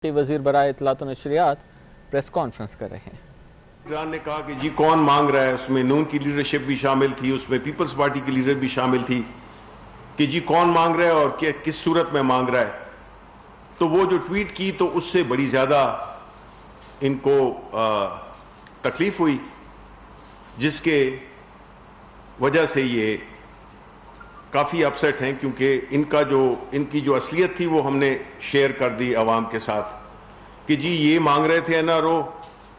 کہ وزیر برائے اطلاعات و نشریات پریس کانفرنس کر رہے ہیں۔ ایران نے کہا کہ جی کون مانگ رہا ہے، اس میں نون کی لیڈرشپ بھی شامل تھی، اس میں پیپلز پارٹی کی لیڈر بھی شامل تھی کہ جی کون مانگ رہا ہے اور کس صورت میں مانگ رہا ہے۔ تو وہ جو ٹویٹ کی تو اس سے بڑی زیادہ ان کو تکلیف ہوئی، جس کے وجہ سے یہ کافی اپسیٹ ہیں، کیونکہ ان کی جو اصلیت تھی وہ ہم نے شیئر کر دی عوام کے ساتھ کہ جی یہ مانگ رہے تھے این آر او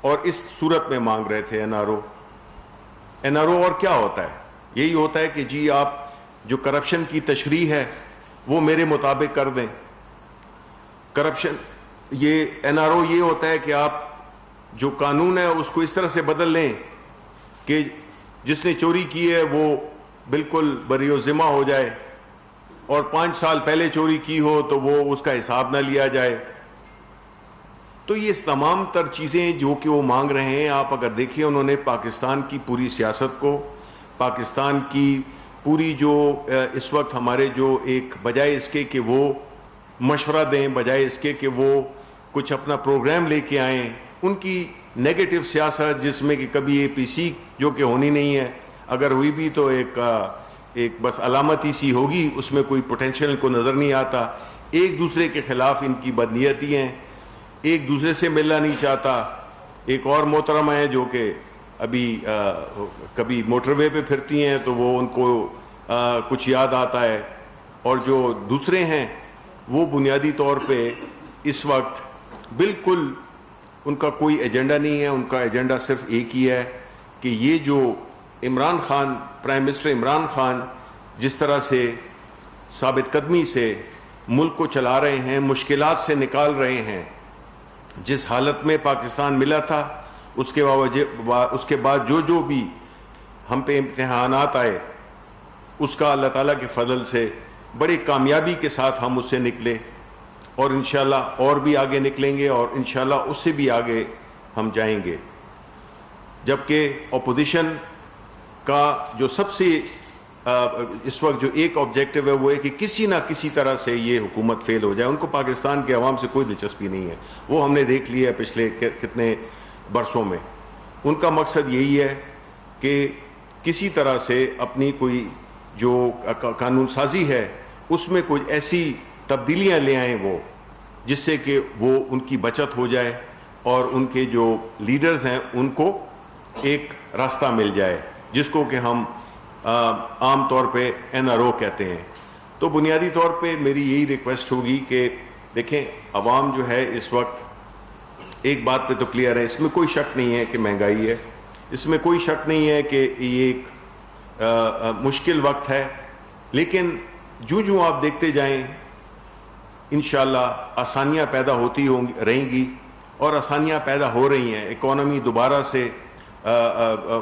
اور اس صورت میں مانگ رہے تھے N R O. N R O اور کیا ہوتا ہے؟ یہی ہوتا ہے کہ جی آپ جو کرپشن کی تشریح ہے وہ میرے مطابق کر دیں۔ کرپشن یہ این آر او یہ ہوتا ہے کہ آپ جو قانون ہے اس کو اس طرح سے بدل لیں کہ جس نے چوری کی ہے وہ بالکل بری و ذمہ ہو جائے، اور 5 سال پہلے چوری کی ہو تو وہ اس کا حساب نہ لیا جائے۔ تو یہ تمام تر چیزیں جو کہ وہ مانگ رہے ہیں، آپ اگر دیکھیں انہوں نے پاکستان کی پوری سیاست کو، پاکستان کی پوری جو اس وقت ہمارے جو ایک بجائے اس کے کہ وہ مشورہ دیں، بجائے اس کے کہ وہ کچھ اپنا پروگرام لے کے آئیں، ان کی نیگیٹو سیاست جس میں کہ کبھی اے پی سی جو کہ ہونی نہیں ہے، اگر ہوئی بھی تو ایک بس علامتی سی ہوگی، اس میں کوئی پوٹینشیل کو نظر نہیں آتا۔ ایک دوسرے کے خلاف ان کی بدنیتی ہیں، ایک دوسرے سے ملنا نہیں چاہتا۔ ایک اور محترمہ ہے جو کہ ابھی کبھی موٹر وے پہ پھرتی ہیں تو وہ ان کو کچھ یاد آتا ہے، اور جو دوسرے ہیں وہ بنیادی طور پہ اس وقت بالکل ان کا کوئی ایجنڈا نہیں ہے۔ ان کا ایجنڈا صرف ایک ہی ہے کہ یہ جو عمران خان، پرائم منسٹر عمران خان جس طرح سے ثابت قدمی سے ملک کو چلا رہے ہیں، مشکلات سے نکال رہے ہیں، جس حالت میں پاکستان ملا تھا اس کے بعد جو بھی ہم پہ امتحانات آئے، اس کا اللہ تعالیٰ کے فضل سے بڑی کامیابی کے ساتھ ہم اس سے نکلے، اور انشاءاللہ اور بھی آگے نکلیں گے، اور انشاءاللہ اس سے بھی آگے ہم جائیں گے۔ جبکہ اپوزیشن کا جو سب سے اس وقت جو ایک آبجیکٹو ہے وہ ہے کہ کسی نہ کسی طرح سے یہ حکومت فیل ہو جائے۔ ان کو پاکستان کے عوام سے کوئی دلچسپی نہیں ہے، وہ ہم نے دیکھ لیا ہے پچھلے کتنے برسوں میں۔ ان کا مقصد یہی ہے کہ کسی طرح سے اپنی کوئی جو قانون سازی ہے اس میں کوئی ایسی تبدیلیاں لے آئیں وہ، جس سے کہ وہ ان کی بچت ہو جائے اور ان کے جو لیڈرز ہیں ان کو ایک راستہ مل جائے، جس کو کہ ہم عام طور پہ این آر او کہتے ہیں۔ تو بنیادی طور پہ میری یہی ریکویسٹ ہوگی کہ دیکھیں عوام جو ہے اس وقت ایک بات پہ تو کلیئر ہے، اس میں کوئی شک نہیں ہے کہ مہنگائی ہے، اس میں کوئی شک نہیں ہے کہ یہ ایک مشکل وقت ہے، لیکن جو آپ دیکھتے جائیں انشاءاللہ آسانیاں پیدا ہوتی رہیں گی، اور آسانیاں پیدا ہو رہی ہیں۔ اکانومی دوبارہ سے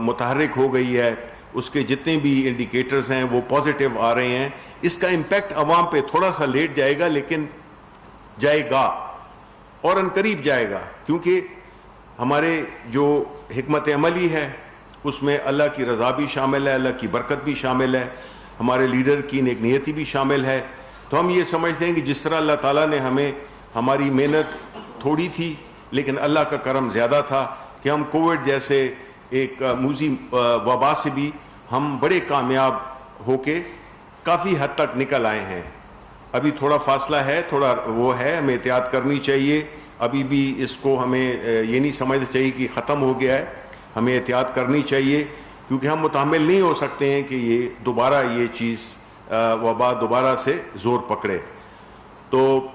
متحرک ہو گئی ہے، اس کے جتنے بھی انڈیکیٹرز ہیں وہ پازیٹیو آ رہے ہیں۔ اس کا امپیکٹ عوام پہ تھوڑا سا لیٹ جائے گا، لیکن جائے گا، اور ان قریب جائے گا، کیونکہ ہمارے جو حکمت عملی ہے اس میں اللہ کی رضا بھی شامل ہے، اللہ کی برکت بھی شامل ہے، ہمارے لیڈر کی نیک نیتی بھی شامل ہے۔ تو ہم یہ سمجھتے ہیں کہ جس طرح اللہ تعالیٰ نے ہماری محنت تھوڑی تھی لیکن اللہ کا کرم زیادہ تھا کہ ہم کووڈ جیسے ایک موذی وبا سے بھی ہم بڑے کامیاب ہو کے کافی حد تک نکل آئے ہیں۔ ابھی تھوڑا فاصلہ ہے، تھوڑا وہ ہے، ہمیں احتیاط کرنی چاہیے۔ ابھی بھی اس کو ہمیں یہ نہیں سمجھنا چاہیے کہ ختم ہو گیا ہے، ہمیں احتیاط کرنی چاہیے، کیونکہ ہم متحمل نہیں ہو سکتے ہیں کہ یہ چیز وبا دوبارہ سے زور پکڑے۔ تو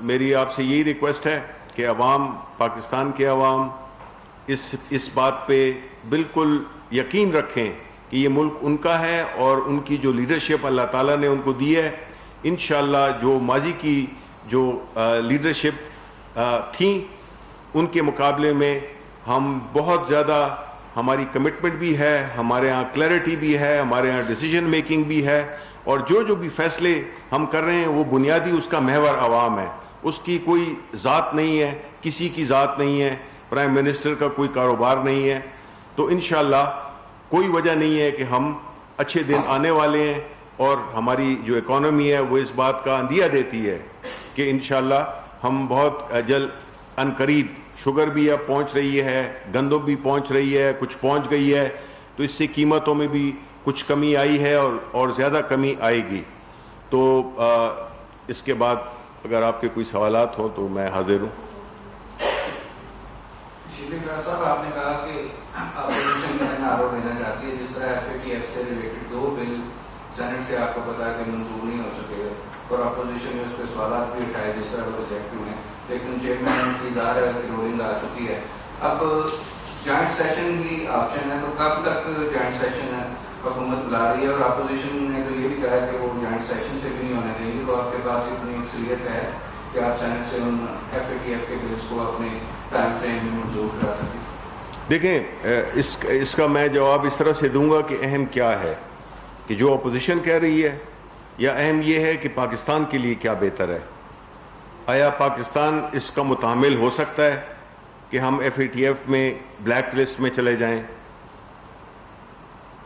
میری آپ سے یہی ریکویسٹ ہے کہ عوام، پاکستان کے عوام اس بات پہ بالکل یقین رکھیں کہ یہ ملک ان کا ہے، اور ان کی جو لیڈرشپ اللہ تعالیٰ نے ان کو دی ہے، انشاءاللہ جو ماضی کی جو لیڈرشپ تھیں ان کے مقابلے میں ہم بہت زیادہ، ہماری کمٹمنٹ بھی ہے، ہمارے ہاں کلیئرٹی بھی ہے، ہمارے ہاں ڈیسیجن میکنگ بھی ہے، اور جو بھی فیصلے ہم کر رہے ہیں وہ بنیادی اس کا محور عوام ہے، اس کی کوئی ذات نہیں ہے، کسی کی ذات نہیں ہے، پرائم منسٹر کا کوئی کاروبار نہیں ہے۔ تو انشاءاللہ کوئی وجہ نہیں ہے کہ ہم اچھے دن آنے والے ہیں، اور ہماری جو اکانومی ہے وہ اس بات کا اندیہ دیتی ہے کہ انشاءاللہ ہم بہت جلد ان قریب شوگر بھی اب پہنچ رہی ہے, گندم بھی پہنچ رہی ہے, کچھ پہنچ گئی ہے, تو اس سے قیمتوں میں بھی کچھ کمی آئی ہے اور زیادہ کمی آئے گی. تو اس کے بعد اگر آپ کے کوئی سوالات ہوں تو میں حاضر ہوں. شبلی ڈار صاحب, آپ نے کہا کہ اپوزیشن جو ہے نا آروپ دینا چاہتی ہے, جس طرح FATF سے ریلیٹڈ 2 بل سینٹ سے آپ کو پتا ہے کہ منظور نہیں ہو سکے اور اپوزیشن نے اس پہ سوالات بھی اٹھائے جس طرح وہ ریجیکٹ ہوئے, لیکن چیئرمین کی ظاہر ہے کہ رولنگ آ چکی ہے. اب جوائنٹ سیشن کی آپشن ہے, تو کب تک جوائنٹ سیشن ہے حکومت بلا رہی ہے, اور اپوزیشن نے تو یہ بھی کہا ہے کہ وہ جوائنٹ سیشن سے بھی نہیں ہونے دیں گے, تو آپ کے پاس اتنی اکثریت ہے کہ آپ سینٹ سے ان FATF کے بلز کو اپنے ٹائم فریم میں منظور کرا سکیں؟ دیکھیں, اس کا میں جواب اس طرح سے دوں گا کہ اہم کیا ہے کہ جو اپوزیشن کہہ رہی ہے, یا اہم یہ ہے کہ پاکستان کے لیے کیا بہتر ہے. آیا پاکستان اس کا متحمل ہو سکتا ہے کہ ہم FATF میں بلیک لسٹ میں چلے جائیں؟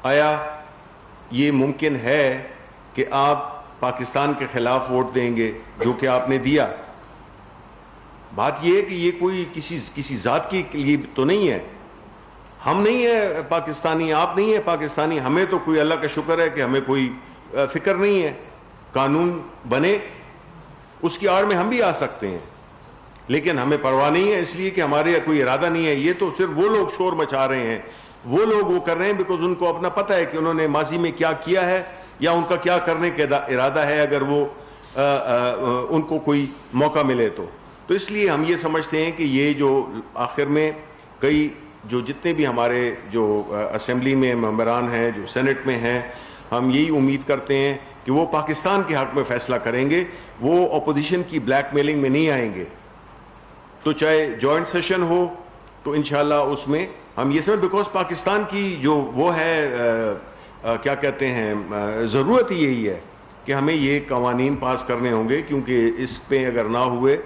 آیا یہ ممکن ہے کہ آپ پاکستان کے خلاف ووٹ دیں گے جو کہ آپ نے دیا؟ بات یہ ہے کہ یہ کوئی کسی ذات کے لیے تو نہیں ہے. ہم نہیں ہیں پاکستانی, آپ نہیں ہیں پاکستانی, ہمیں تو کوئی اللہ کا شکر ہے کہ ہمیں کوئی فکر نہیں ہے. قانون بنے اس کی آڑ میں ہم بھی آ سکتے ہیں, لیکن ہمیں پرواہ نہیں ہے, اس لیے کہ ہمارے کوئی ارادہ نہیں ہے. یہ تو صرف وہ لوگ شور مچا رہے ہیں, وہ لوگ وہ کر رہے ہیں بیکاز ان کو اپنا پتہ ہے کہ انہوں نے ماضی میں کیا کیا ہے یا ان کا کیا کرنے کا ارادہ ہے اگر وہ ان کو کوئی موقع ملے تو. تو اس لیے ہم یہ سمجھتے ہیں کہ یہ جو آخر میں کئی جو جتنے بھی ہمارے جو اسمبلی میں ممبران ہیں, جو سینٹ میں ہیں, ہم یہی امید کرتے ہیں کہ وہ پاکستان کے حق میں فیصلہ کریں گے, وہ اپوزیشن کی بلیک میلنگ میں نہیں آئیں گے. تو چاہے جوائنٹ سیشن ہو تو انشاءاللہ اس میں ہم یہ سمجھ, بیکاز پاکستان کی جو وہ ہے کیا کہتے ہیں ضرورت ہی یہی ہے کہ ہمیں یہ قوانین پاس کرنے ہوں گے, کیونکہ اس پہ اگر نہ ہوئے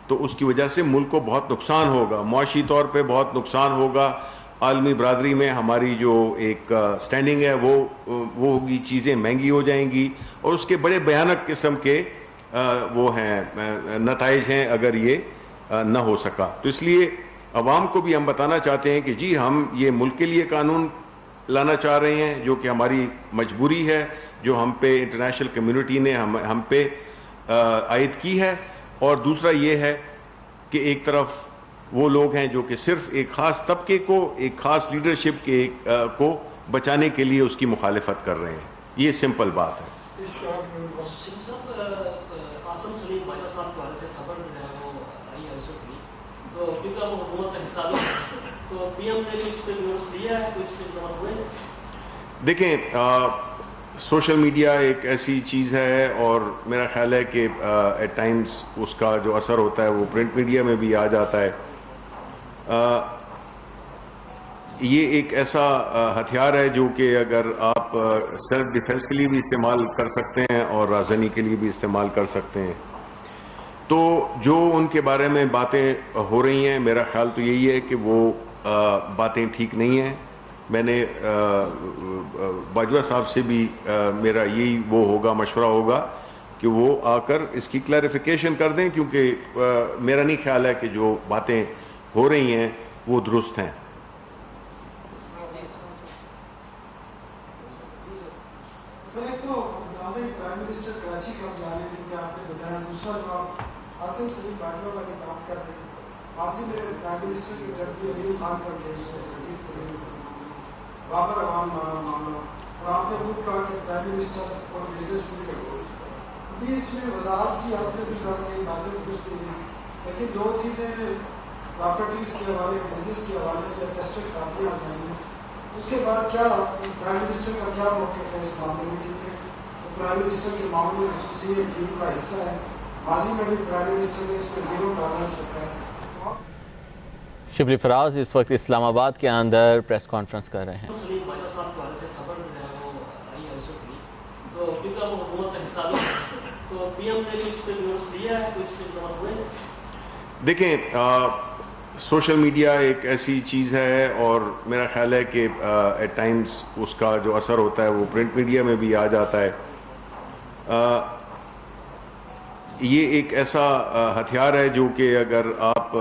تو اس کی وجہ سے ملک کو بہت نقصان ہوگا, معاشی طور پہ بہت نقصان ہوگا, عالمی برادری میں ہماری جو ایک سٹینڈنگ ہے وہ ہوگی, چیزیں مہنگی ہو جائیں گی, اور اس کے بڑے بھیانک قسم کے وہ ہیں نتائج ہیں اگر یہ نہ ہو سکا. تو اس لیے عوام کو بھی ہم بتانا چاہتے ہیں کہ جی ہم یہ ملک کے لیے قانون لانا چاہ رہے ہیں جو کہ ہماری مجبوری ہے, جو ہم پہ انٹرنیشنل کمیونٹی نے ہم پہ عائد کی ہے. اور دوسرا یہ ہے کہ ایک طرف وہ لوگ ہیں جو کہ صرف ایک خاص طبقے کو, ایک خاص لیڈرشپ کے کو بچانے کے لیے اس کی مخالفت کر رہے ہیں. یہ سمپل بات ہے. دیکھیں, سوشل میڈیا ایک ایسی چیز ہے اور میرا خیال ہے کہ ایٹ ٹائمز اس کا جو اثر ہوتا ہے وہ پرنٹ میڈیا میں بھی آ جاتا ہے. یہ ایک ایسا ہتھیار ہے جو کہ اگر آپ سیلف ڈیفenس کے لیے بھی استعمال کر سکتے ہیں اور رازنی کے لیے بھی استعمال کر سکتے ہیں. تو جو ان کے بارے میں باتیں ہو رہی ہیں, میرا خیال تو یہی ہے کہ وہ باتیں ٹھیک نہیں ہیں. میں نے باجوہ صاحب سے بھی میرا یہی وہ ہوگا, مشورہ ہوگا کہ وہ آ کر اس کی کلیریفیکیشن کر دیں, کیونکہ میرا نہیں خیال ہے کہ جو باتیں ہو رہی ہیں وہ درست ہیں. سر ایک تو پرائم منسٹر کراچی کا جانے کیونکہ آپ نے بتایا, دوسرا جو آپ عاصم سلیم باجوہ والی بات کر رہے ہیں, ماضی میں پرائم منسٹر کے جب بھی علی خان کا کیس ہو, بابر عوام معاملہ, اور آپ نے خود کہا کہ پرائم منسٹر اور بزنس لیڈر, ابھی اس میں وضاحت کی آپ نے بھی کہا کہ باتیں درست نہیں ہیں, لیکن جو چیزیں پراپرٹیز کے حوالے, بزنس کے حوالے سے اٹیسٹڈ کاپیاں آ جائیں گی, اس کے بعد کیا پرائم منسٹر کا کیا موقف ہے اس معاملے میں, کیونکہ پرائم منسٹر کے معاملے میں خصوصی ٹیم کا حصہ ہے, ماضی میں بھی پرائم منسٹر نے اس میں 0 ٹالرنس رکھا ہے. شبلی فراز اس وقت اسلام آباد کے اندر پریس کانفرنس کر رہے ہیں. دیکھیں, سوشل میڈیا ایک ایسی چیز ہے اور میرا خیال ہے کہ ایٹ ٹائمز اس کا جو اثر ہوتا ہے وہ پرنٹ میڈیا میں بھی آ جاتا ہے. یہ ایک ایسا ہتھیار ہے جو کہ اگر آپ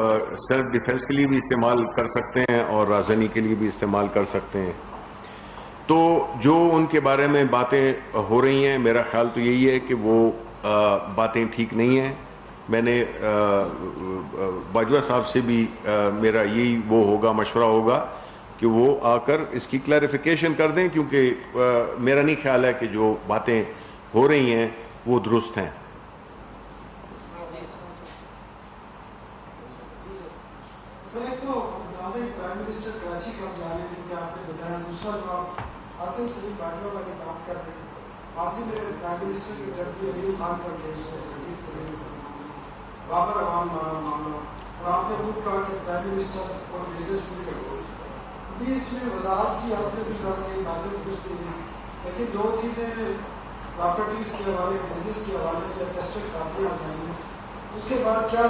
سیلف ڈیفenس کے لیے بھی استعمال کر سکتے ہیں اور رازنی کے لیے بھی استعمال کر سکتے ہیں. تو جو ان کے بارے میں باتیں ہو رہی ہیں میرا خیال تو یہی ہے کہ وہ باتیں ٹھیک نہیں ہیں. میں نے باجوہ صاحب سے بھی میرا یہی وہ ہوگا مشورہ ہوگا کہ وہ آ کر اس کی کلیریفیکیشن کر دیں, کیونکہ میرا نہیں خیال ہے کہ جو باتیں ہو رہی ہیں وہ درست ہیں. سر ایک تو پرائم منسٹر کراچی کا جا رہے ہیں کیونکہ آپ نے بتایا, دوسرا جو آپ عاصم سلیم باجوہ والی بات کر رہے ہیں, ماضی میں پرائم منسٹر کے جب بھی علی خان کا کیس ہو, حقیق کریم بابر عوام معاملہ, اور آپ نے خود کہا کہ پرائم منسٹر اور بزنس لیڈر کو ابھی اس میں وضاحت کی آپ نے بھی کہا کہ باتیں درست نہیں ہیں, لیکن جو چیزیں پراپرٹیز کے حوالے بزنس کے حوالے سے ٹیسٹڈ کاپیاں آئی ہیں, اس کے بعد کیا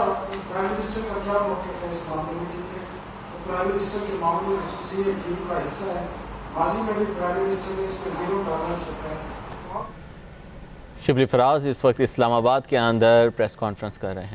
پرائم منسٹر کا کیا موقف ہے اس معاملے میں, کیونکہ پرائم منسٹر کے معاملے میں خصوصی ٹیم کا حصہ ہے, ماضی میں بھی پرائم منسٹر نے اس میں 0 ٹالرنس رکھا ہے. شبلی فراز اس وقت اسلام آباد کے اندر پریس کانفرنس کر رہے ہیں.